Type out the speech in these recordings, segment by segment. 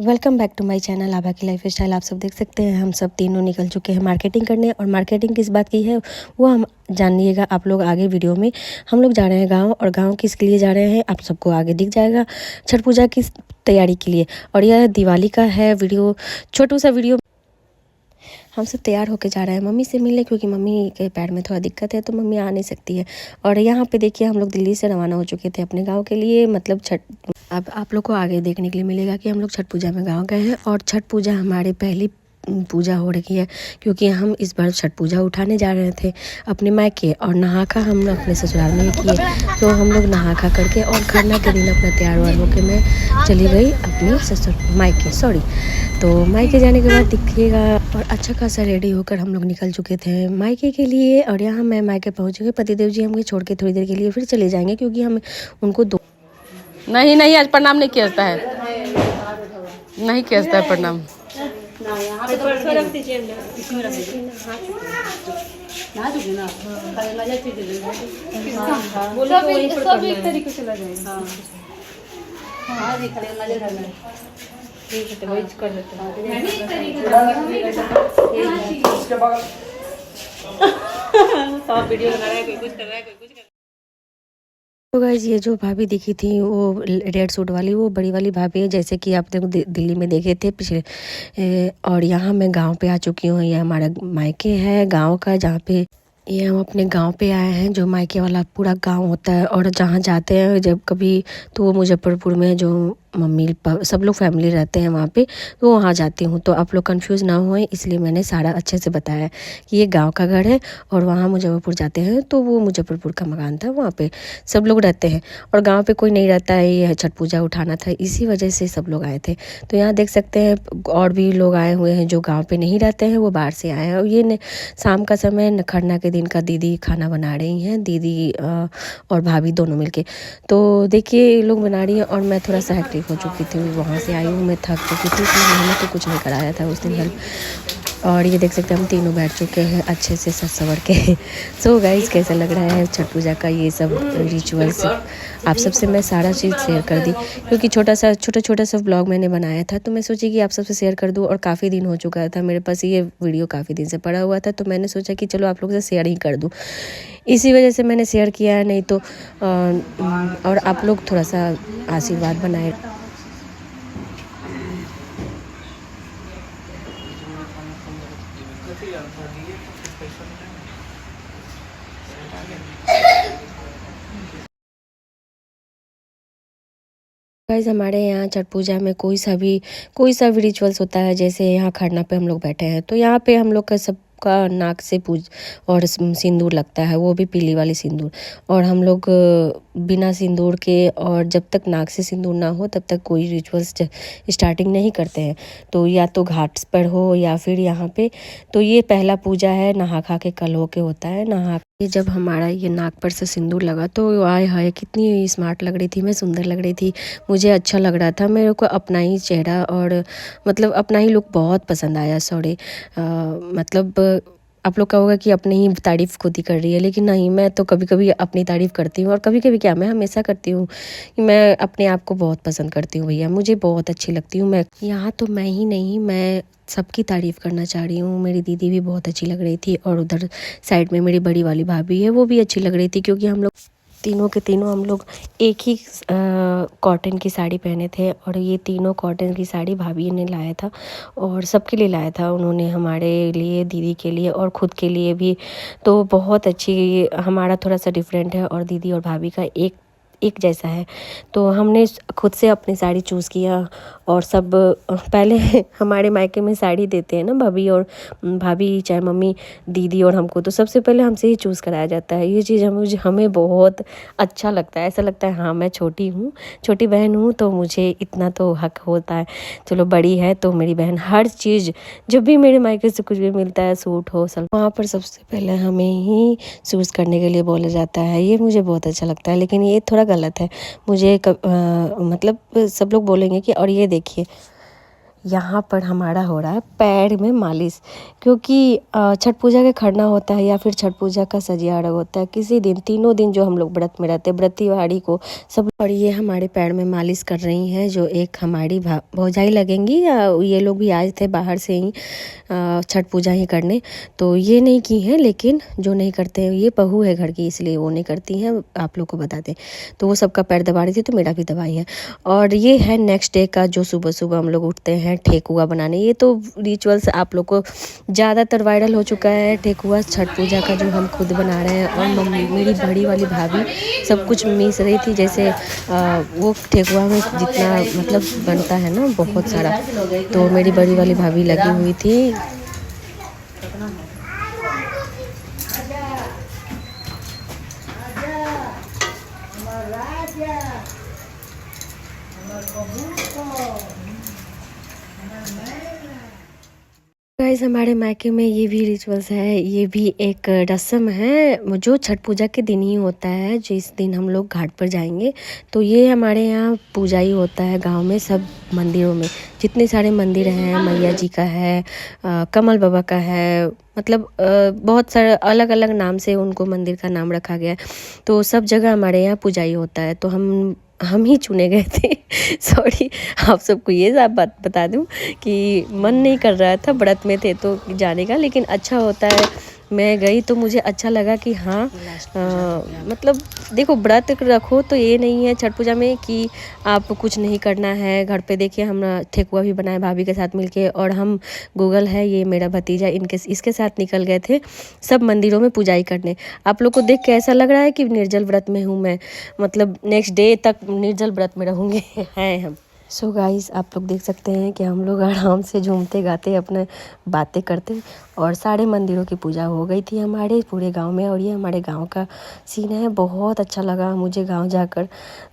Welcome back to my channel Abha की life style. आप सब देख सकते हैं हम सब तीनों निकल चुके हैं मार्केटिंग करने। और मार्केटिंग किस बात की है वो हम जानिएगा आप लोग आगे वीडियो में। हम लोग जा रहे हैं गांव, और गांव किसके लिए जा रहे हैं आप सबको आगे दिख जाएगा। छठ पूजा की तैयारी के लिए, और यह दिवाली का है वीडियो, छोटू सा वीडियो। हम सब तैयार होके जा रहे हैं मम्मी से मिलने, क्योंकि मम्मी के पैर में थोड़ा दिक्कत है तो मम्मी आ नहीं सकती है। और यहाँ पे देखिए हम लोग दिल्ली से रवाना हो चुके थे अपने गांव के लिए, मतलब छठ। अब आप लोग को आगे देखने के लिए मिलेगा कि हम लोग छठ पूजा में गांव गए हैं। और छठ पूजा हमारी पहली पूजा हो रही है, क्योंकि हम इस बार छठ पूजा उठाने जा रहे थे अपने मायके। और नहा खा हम अपने ससुराल में किए, तो हम लोग नहा खा करके और खरना के दिन अपना तैयार वार होकर मैं चली गई अपने ससुर मायके। तो मायके जाने के बाद दिखिएगा, और अच्छा खासा रेडी होकर हम लोग निकल चुके थे मायके के लिए। और यहाँ मैं मायके पहुँच गई। पतिदेव जी हमें छोड़ के थोड़ी देर के लिए फिर चले जाएंगे, क्योंकि हम उनको दो नहीं आज प्रणाम नहीं किया जाता है, नहीं किया जाता है प्रणाम। सब एक तरीके से लगाएंगे। सब वीडियो बना रहा है, कोई कुछ कर रहा है, कोई कुछ कर रहा है। तो गाइज ये जो भाभी दिखी थी वो रेड सूट वाली, वो बड़ी वाली भाभी है, जैसे कि आप देखो दिल्ली में देखे थे पिछले। और यहाँ मैं गांव पे आ चुकी हूँ। ये हमारा मायके है गांव का, जहाँ पे ये हम अपने गांव पे आए हैं, जो मायके वाला पूरा गांव होता है। और जहाँ जाते हैं जब कभी, तो वो मुजफ्फरपुर में जो मम्मी सब लोग फैमिली रहते हैं वहाँ पे, तो वहाँ जाती हूँ। तो आप लोग कंफ्यूज ना होएं, इसलिए मैंने सारा अच्छे से बताया कि ये गांव का घर है और वहाँ मुजफ्फरपुर जाते हैं, तो वो मुजफ्फरपुर का मकान था, वहाँ पे सब लोग रहते हैं। और गांव पे कोई नहीं रहता है, ये छठ पूजा उठाना था, इसी वजह से सब लोग आए थे। तो यहाँ देख सकते हैं और भी लोग आए हुए हैं जो गाँव पे नहीं रहते हैं, वो बाहर से आए हैं। और ये शाम का समय खरना के दिन का दीदी खाना बना रही हैं, दीदी और भाभी दोनों मिलके। तो देखिए ये लोग बना रही हैं, और मैं थोड़ा सा हेक्टिक हो चुकी थी, वहाँ से आई हूँ, मैं थक चुकी थी, इसलिए मैंने तो कुछ नहीं कराया था उस दिन हेल्प। और ये देख सकते हैं हम तीनों बैठ चुके हैं अच्छे से सज सवर के। सो गाइस कैसा लग रहा है छठ पूजा का ये सब रिचुअल्स। आप सबसे मैं सारा चीज़ शेयर कर दी, क्योंकि छोटा सा ब्लॉग मैंने बनाया था, तो मैं सोची कि आप सबसे शेयर कर दूँ। और काफ़ी दिन हो चुका था मेरे पास, ये वीडियो काफ़ी दिन से पड़ा हुआ था, तो मैंने सोचा कि चलो आप लोग से शेयर ही कर दूँ, इसी वजह से मैंने शेयर किया है। नहीं तो और आप लोग थोड़ा सा आशीर्वाद बनाए। गाइस हमारे यहाँ छठ पूजा में कोई सा भी रिचुअल्स होता है, जैसे यहाँ खरना पे हम लोग बैठे हैं, तो यहाँ पे हम लोग का सबका नाक से पूज और सिंदूर लगता है, वो भी पीली वाली सिंदूर। और हम लोग बिना सिंदूर के, और जब तक नाक से सिंदूर ना हो तब तक कोई रिचुअल्स स्टार्टिंग नहीं करते हैं। तो या तो घाट पर हो या फिर यहाँ पे। तो ये पहला पूजा है, नहा खा के कल हो के होता है। नहा के जब हमारा ये नाक पर से सिंदूर लगा, तो आय हाय कितनी स्मार्ट लग रही थी मैं, सुंदर लग रही थी, मुझे अच्छा लग रहा था। मेरे को अपना ही चेहरा और मतलब अपना ही लुक बहुत पसंद आया। सॉरी, मतलब आप लोग कहोगे कि अपनी ही तारीफ़ खुद ही कर रही है, लेकिन नहीं, मैं तो कभी कभी अपनी तारीफ़ करती हूँ, और कभी कभी क्या, मैं हमेशा करती हूँ कि मैं अपने आप को बहुत पसंद करती हूँ भैया, मुझे बहुत अच्छी लगती हूँ मैं। यहाँ तो मैं ही नहीं, मैं सबकी तारीफ़ करना चाह रही हूँ। मेरी दीदी भी बहुत अच्छी लग रही थी, और उधर साइड में मेरी बड़ी वाली भाभी है, वो भी अच्छी लग रही थी, क्योंकि हम लोग तीनों के तीनों हम लोग एक ही कॉटन की साड़ी पहने थे। और ये तीनों कॉटन की साड़ी भाभी ने लाया था, और सबके लिए लाया था उन्होंने, हमारे लिए, दीदी के लिए और ख़ुद के लिए भी। तो बहुत अच्छी, हमारा थोड़ा सा डिफरेंट है और दीदी और भाभी का एक जैसा है। तो हमने खुद से अपनी साड़ी चूज़ किया। और सब पहले हमारे मायके में साड़ी देते हैं ना भाभी और भाभी, चाहे मम्मी, दीदी और हमको, तो सबसे पहले हमसे ही चूज़ कराया जाता है। ये चीज़ हमें बहुत अच्छा लगता है, ऐसा लगता है हाँ मैं छोटी हूँ, छोटी बहन हूँ, तो मुझे इतना तो हक होता है। चलो बड़ी है तो मेरी बहन हर चीज़, जब भी मेरे मायके से कुछ भी मिलता है, सूट हो सलवार, वहाँ पर सबसे पहले हमें ही चूज़ करने के लिए बोला जाता है। ये मुझे बहुत अच्छा लगता है, लेकिन ये थोड़ा गलत है। मुझे मतलब सब लोग बोलेंगे कि, और ये देखिए यहाँ पर हमारा हो रहा है पैर में मालिश, क्योंकि छठ पूजा का खरना होता है या फिर छठ पूजा का सजिया अर्घ होता है, किसी दिन 3 दिन जो हम लोग व्रत में रहते हैं, व्रतीवाड़ी को सब। और ये हमारे पैर में मालिश कर रही हैं जो एक हमारी भौजाई लगेंगी, या ये लोग भी आए थे बाहर से ही छठ पूजा ही करने, तो ये नहीं की हैं। लेकिन जो नहीं करते हैं, ये बहू है घर की इसलिए वो नहीं करती हैं, आप लोग को बता दें। तो वो सबका पैर दबा रही थी तो मेरा भी दबाई है। और ये है नेक्स्ट डे का, जो सुबह सुबह हम लोग उठते हैं ठेकुआ बनाने। ये तो रिचुअल्स आप लोग को ज़्यादातर वायरल हो चुका है, ठेकुआ छठ पूजा का जो हम खुद बना रहे हैं। और मम्मी, मेरी बड़ी वाली भाभी सब कुछ मीस रही थी, जैसे वो ठेकुआ में जितना मतलब बनता है ना बहुत सारा, तो मेरी बड़ी वाली भाभी लगी हुई थी। गाइस, हमारे मायके में ये भी रिचुअल्स है, ये भी एक रस्म है जो छठ पूजा के दिन ही होता है, जिस दिन हम लोग घाट पर जाएंगे। तो ये हमारे यहाँ पूजा ही होता है गांव में, सब मंदिरों में जितने सारे मंदिर हैं, मैया जी का है, कमल बाबा का है, मतलब बहुत सारे अलग अलग नाम से उनको मंदिर का नाम रखा गया है। तो सब जगह हमारे यहाँ पूजा ही होता है, तो हम ही चुने गए थे। सॉरी, आप सबको ये बात बता दूं कि मन नहीं कर रहा था, व्रत में थे तो जाने का, लेकिन अच्छा होता है। मैं गई तो मुझे अच्छा लगा कि हाँ, मतलब देखो व्रत रखो तो ये नहीं है छठ पूजा में कि आप कुछ नहीं करना है। घर पे देखिए हम ठेकुआ भी बनाए भाभी के साथ मिलके, और हम गूगल है ये मेरा भतीजा, इसके साथ निकल गए थे सब मंदिरों में पूजाई करने। आप लोग को देख के ऐसा लग रहा है कि निर्जल व्रत में हूँ मैं, मतलब नेक्स्ट डे तक निर्जल व्रत में रहूँगे हैं हम। सो गाइस, आप लोग देख सकते हैं कि हम लोग आराम से झूमते गाते अपने बातें करते, और सारे मंदिरों की पूजा हो गई थी हमारे पूरे गांव में। और ये हमारे गांव का सीन है, बहुत अच्छा लगा मुझे गांव जाकर।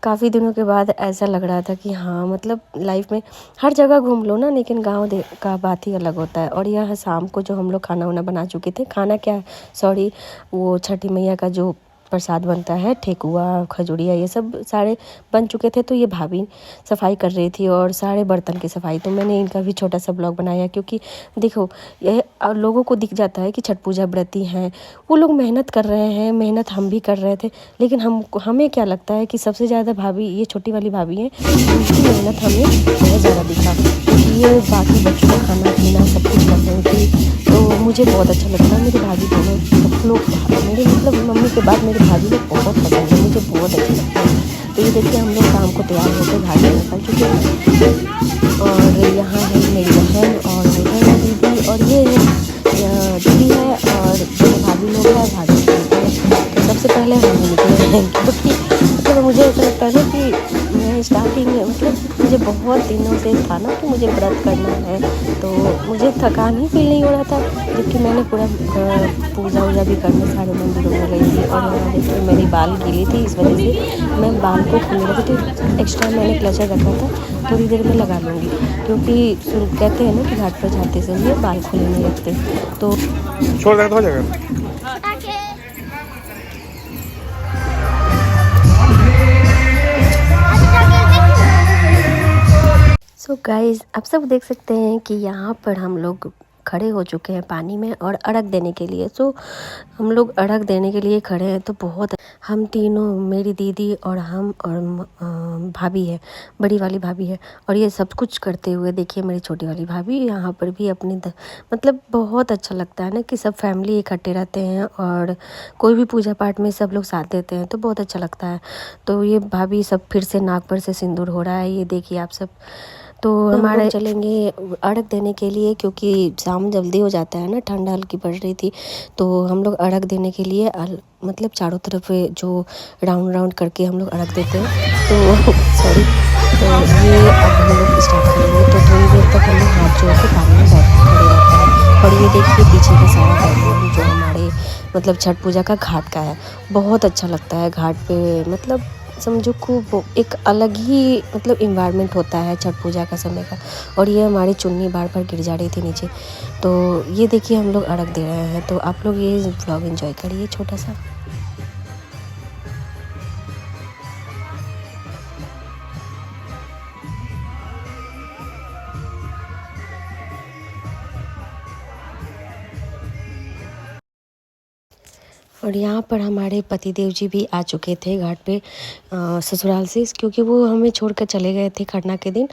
काफ़ी दिनों के बाद ऐसा लग रहा था कि हाँ, मतलब लाइफ में हर जगह घूम लो ना, लेकिन गांव का बात ही अलग होता है। और यह शाम को जो हम लोग खाना वाना बना चुके थे, खाना क्या सॉरी, वो छठी मैया का जो प्रसाद बनता है, ठेकुआ खजूरिया ये सब सारे बन चुके थे। तो ये भाभी सफाई कर रही थी और सारे बर्तन की सफाई, तो मैंने इनका भी छोटा सा ब्लॉग बनाया, क्योंकि देखो ये लोगों को दिख जाता है कि छठ पूजा व्रती हैं, वो लोग मेहनत कर रहे हैं, मेहनत हम भी कर रहे थे, लेकिन हमें क्या लगता है कि सबसे ज़्यादा भाभी, ये छोटी वाली भाभी हैं, उनकी मेहनत हमें बहुत ज़्यादा दिखा, क्योंकि ये बाकी बच्चों का खाना पीना सब कुछ कर रही थी। तो मुझे बहुत अच्छा लगता, मेरी भाभी दोनों सब लोग, मेरे मतलब मम्मी के बाद मेरी भाभी लोग बहुत पसंद है, मुझे बहुत अच्छा लगता है। तो ये देखिए हम लोग शाम को तैयार होकर घाट में निकल चुके हैं, और यहाँ है मेरी बहन और उधर है दीदी, और ये दीदी है और जो भाभी लोग हैं भाभी लोग हैं। तो सबसे पहले हम निकले हैं, क्योंकि मतलब मुझे ऐसा लगता है ना कि मैं स्टार्टिंग में, मतलब मुझे बहुत दिनों से था ना कि मुझे व्रत करना है, तो मुझे थकान ही फील नहीं हो रहा था, जबकि मैंने पूरा पूजा वूजा भी करने सारे मंदिरों में गई थी। और यहाँ देखिए मेरी बाल गीली थी, इस वजह से मैं बाल को खोलने लगी, तो एक्स्ट्रा मैंने क्लचर रखा था, थोड़ी देर में लगा लूँगी, क्योंकि कहते हैं ना कि घाट पर जाते समय बाल खोले नहीं रखते, तो छोड़ देगा तो हो जाएगा। सो गाइज़, आप सब देख सकते हैं कि यहाँ पर हम लोग खड़े हो चुके हैं पानी में और अर्घ देने के लिए। सो हम लोग अर्घ देने के लिए खड़े हैं, तो बहुत हम तीनों, मेरी दीदी और हम और भाभी है, बड़ी वाली भाभी है, और ये सब कुछ करते हुए देखिए मेरी छोटी वाली भाभी यहाँ पर भी अपनी मतलब बहुत अच्छा लगता है ना कि सब फैमिली इकट्ठे रहते हैं, और कोई भी पूजा पाठ में सब लोग साथ देते हैं, तो बहुत अच्छा लगता है। तो ये भाभी सब फिर से नाक पर से सिंदूर हो रहा है, ये देखिए आप सब। तो हमारे चलेंगे अर्घ देने के लिए, क्योंकि शाम जल्दी हो जाता है ना, ठंड हल्की पड़ रही थी, तो हम लोग अर्घ देने के लिए मतलब चारों तरफ जो राउंड करके हम लोग अर्घ देते हैं। तो सॉरी, तो ये अब हम लोग स्टार्ट करेंगे, तो थोड़ी देर तक हम लोग हाथ जोड़ के पानी में खड़े रहते हैं। और ये देखिए पीछे का सारा बैकग्राउंड जो हमारे मतलब छठ पूजा का घाट का है, बहुत अच्छा लगता है घाट पे, मतलब समझो खूब एक अलग ही मतलब इन्वायरमेंट होता है छठ पूजा का समय का। और ये हमारी चुन्नी बार गिर जा रही थी नीचे, तो ये देखिए हम लोग अर्घ दे रहे हैं। तो आप लोग ये व्लॉग एंजॉय करिए छोटा सा। और यहाँ पर हमारे पतिदेव जी भी आ चुके थे घाट पे ससुराल से, क्योंकि वो हमें छोड़कर चले गए थे खरना के दिन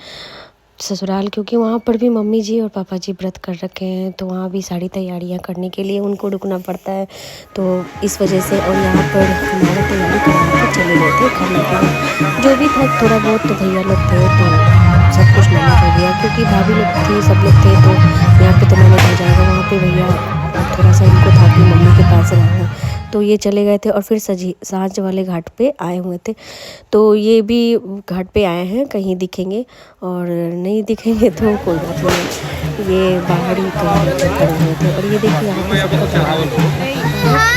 ससुराल, क्योंकि वहाँ पर भी मम्मी जी और पापा जी व्रत कर रखे हैं, तो वहाँ भी सारी तैयारियाँ करने के लिए उनको रुकना पड़ता है, तो इस वजह से। और यहाँ पर हमारे तैयारी करा के चले गए थे खरना के दिन। जो भी था थोड़ा बहुत तो भैया लोग थे तो सब कुछ मैनेज हो गया, क्योंकि भाभी लोग थी, सब लोग थे, तो यहाँ पे तो मैनेज हो जाएगा। वहाँ पे भैया थोड़ा सा इनको था कि मम्मी के पास रहना, तो ये चले गए थे। और फिर सांझ वाले घाट पे आए हुए थे, तो ये भी घाट पे आए हैं, कहीं दिखेंगे और नहीं दिखेंगे तो कोई बात नहीं, ये बाहर ही कहीं खड़े हुए थे। और ये देखिए यहाँ पे सबका चढ़ावा होता है।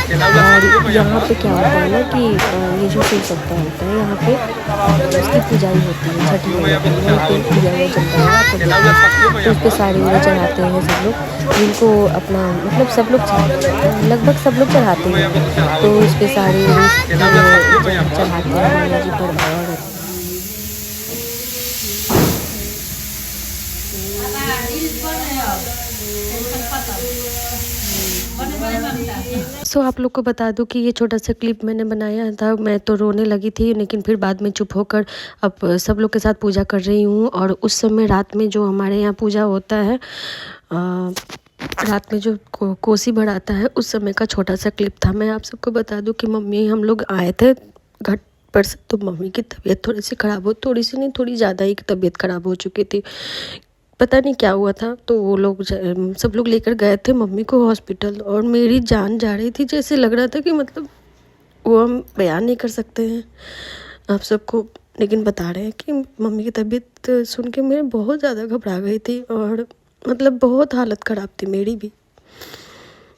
और यहाँ पे क्या होता है ना कि ये जो शिव सप्ताह होता है यहाँ पे उसकी पूजाई होती है, छठी मैया की पूजा में चलता है, तो उस पर साड़ी वाड़ी चढ़ाते हैं सब लोग, जिनको अपना मतलब सब लोग लगभग सब लोग चढ़ाते हैं, तो उस पर साड़ी चढ़ाते हैं मैया जी पर। और आप लोग को बता दूं कि ये छोटा सा क्लिप मैंने बनाया था, मैं तो रोने लगी थी, लेकिन फिर बाद में चुप होकर अब सब लोग के साथ पूजा कर रही हूँ। और उस समय रात में जो हमारे यहाँ पूजा होता है, रात में जो कोसी बढ़ाता है, उस समय का छोटा सा क्लिप था। मैं आप सबको बता दूं कि मम्मी हम लोग आए थे घाट पर से, तो मम्मी की तबीयत थोड़ी सी ख़राब थोड़ी सी नहीं, थोड़ी ज़्यादा ही तबीयत ख़राब हो चुकी थी, पता नहीं क्या हुआ था। तो वो लोग सब लोग लेकर गए थे मम्मी को हॉस्पिटल, और मेरी जान जा रही थी, जैसे लग रहा था कि मतलब वो हम बयान नहीं कर सकते हैं आप सबको, लेकिन बता रहे हैं कि मम्मी की तबीयत सुन के मैं बहुत ज़्यादा घबरा गई थी, और मतलब बहुत हालत ख़राब थी मेरी भी।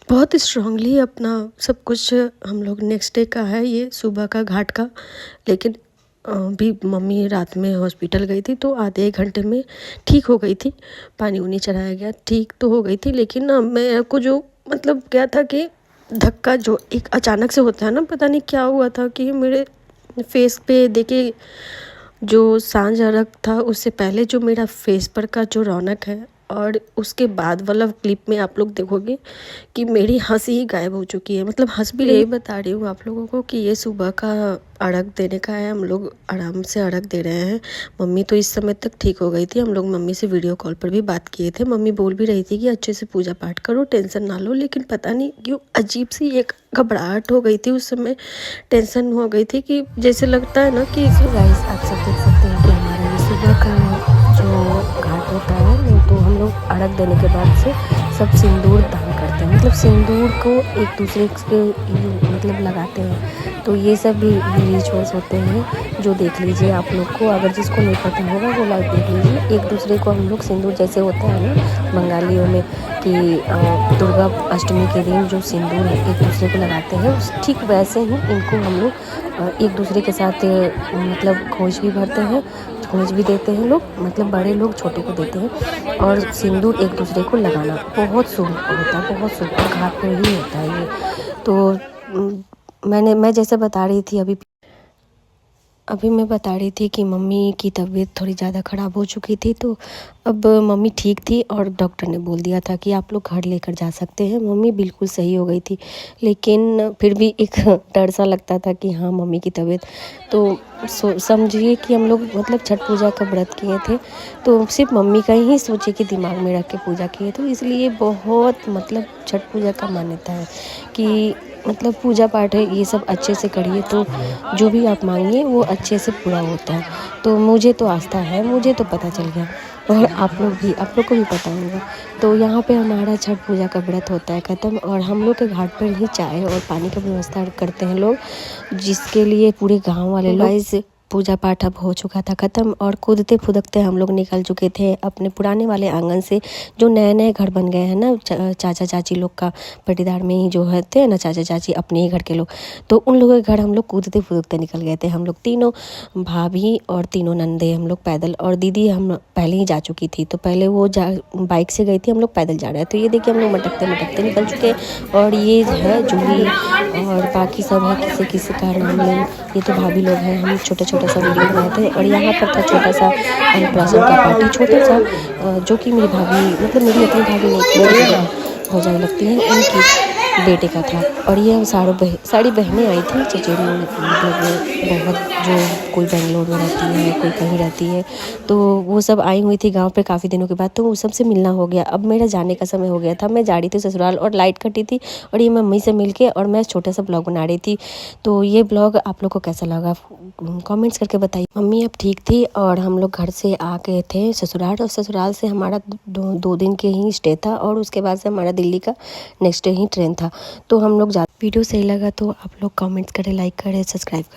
बहुत स्ट्रांगली अपना सब कुछ हम लोग नेक्स्ट डे का है ये सुबह का घाट का, लेकिन भी मम्मी रात में हॉस्पिटल गई थी, तो आधे एक घंटे में ठीक हो गई थी, पानी उनी चढ़ाया गया, ठीक तो हो गई थी। लेकिन ना मेरे को जो मतलब क्या था कि धक्का जो एक अचानक से होता है ना, पता नहीं क्या हुआ था कि मेरे फेस पे देखिए जो सांझ अर्घ था उससे पहले जो मेरा फेस पर का जो रौनक है, और उसके बाद वाला क्लिप में आप लोग देखोगे कि मेरी हंसी ही गायब हो चुकी है, मतलब हंस भी यही बता रही हूँ आप लोगों को कि ये सुबह का अर्घ देने का है, हम लोग आराम से अर्घ दे रहे हैं। मम्मी तो इस समय तक ठीक हो गई थी, हम लोग मम्मी से वीडियो कॉल पर भी बात किए थे, मम्मी बोल भी रही थी कि अच्छे से पूजा पाठ करो, टेंशन ना लो, लेकिन पता नहीं क्यों अजीब सी एक घबराहट हो गई थी उस समय, टेंशन हो गई थी कि जैसे लगता है ना कि गाइस आप सब देख सकते हैं कि हमारा ये सुबह का जो घाट होता है, तो हम लोग अर्घ देने के बाद से सब सिंदूर दान करते हैं, मतलब सिंदूर को एक दूसरे के मतलब लगाते हैं, तो ये सब भी रिचुअल्स होते हैं जो देख लीजिए आप लोग को, अगर जिसको नहीं पता होगा वो लाइव देख लीजिए। एक दूसरे को हम लोग सिंदूर, जैसे होता है ना बंगालियों में कि दुर्गा अष्टमी के दिन जो सिंदूर एक दूसरे को लगाते हैं, ठीक वैसे ही इनको हम लोग एक दूसरे के साथ मतलब खोज भी भरते हैं, खोज भी देते हैं लोग, मतलब बड़े लोग छोटे को देते हैं, और सिंदूर एक दूसरे को लगाना बहुत शुभ होता है, बहुत शुभ, घाट पर ही होता है ये। तो मैं जैसे बता रही थी अभी मैं बता रही थी कि मम्मी की तबीयत थोड़ी ज़्यादा ख़राब हो चुकी थी, तो अब मम्मी ठीक थी और डॉक्टर ने बोल दिया था कि आप लोग घर लेकर जा सकते हैं। मम्मी बिल्कुल सही हो गई थी, लेकिन फिर भी एक डर सा लगता था कि हाँ मम्मी की तबीयत, तो समझिए कि हम लोग मतलब छठ पूजा का व्रत किए थे, तो सिर्फ मम्मी का ही सोचे कि दिमाग में रख के पूजा किए, तो इसलिए बहुत मतलब छठ पूजा का मान्यता है कि मतलब पूजा पाठ है ये सब अच्छे से करिए, तो जो भी आप मांगिए वो अच्छे से पूरा होता है। तो मुझे तो आस्था है, मुझे तो पता चल गया, और आप लोग को भी पता होगा। तो यहाँ पे हमारा छठ पूजा का व्रत होता है ख़त्म, और हम लोग के घाट पर ही चाय और पानी की व्यवस्था करते हैं लोग, जिसके लिए पूरे गाँव वाले लोग पूजा पाठ अब हो चुका था ख़त्म, और कूदते फुदकते हम लोग निकल चुके थे अपने पुराने वाले आंगन से, जो नए नए घर बन गए हैं ना चाचा चाची लोग का पटीदार में ही जो थे ना चाचा चाची अपने ही घर के लोग, तो उन लोगों के घर हम लोग कूदते फुदकते निकल गए थे। हम लोग तीनों भाभी और तीनों नंदे हम लोग पैदल, और दीदी हम पहले ही जा चुकी थी, तो पहले वो बाइक से गई थी, हम लोग पैदल जा रहे हैं। तो ये देखिए हम लोग मटकते मटकते निकल चुके, और ये है जूही और बाकी सब है, किसी का नाम लें, ये तो भाभी लोग हैं। हम छोटा सा वीडियो बनाए थे, और यहाँ पर था छोटा सा अन्नप्राशन का पार्टी, छोटा सा, जो कि मेरी भाभी मतलब मेरी अपनी भाभी नहीं हो जाए लगती है उनकी बेटे का था। और ये सारी बहनें आई थी चचेरी, मतलब बहुत जो कोई बेंगलोर में रहती है, कोई कहीं रहती है, तो वो सब आई हुई थी गांव पे काफ़ी दिनों के बाद। तो वो सबसे मिलना हो गया। अब मेरा जाने का समय हो गया था, मैं जा रही थी ससुराल और लाइट कटी थी और ये मम्मी से मिलके और मैं छोटा सा ब्लॉग बना रही थी। तो ये ब्लॉग आप लोग को कैसा लगा कमेंट्स करके बताइए। मम्मी अब ठीक थी और हम लोग घर से आ गए थे ससुराल, और ससुराल से हमारा 2 दिन के ही स्टे था और उसके बाद से हमारा दिल्ली का नेक्स्ट डे ही ट्रेन था। तो हम लोग वीडियो सही लगा तो आप लोग कमेंट्स करें, लाइक करें, सब्सक्राइब करें।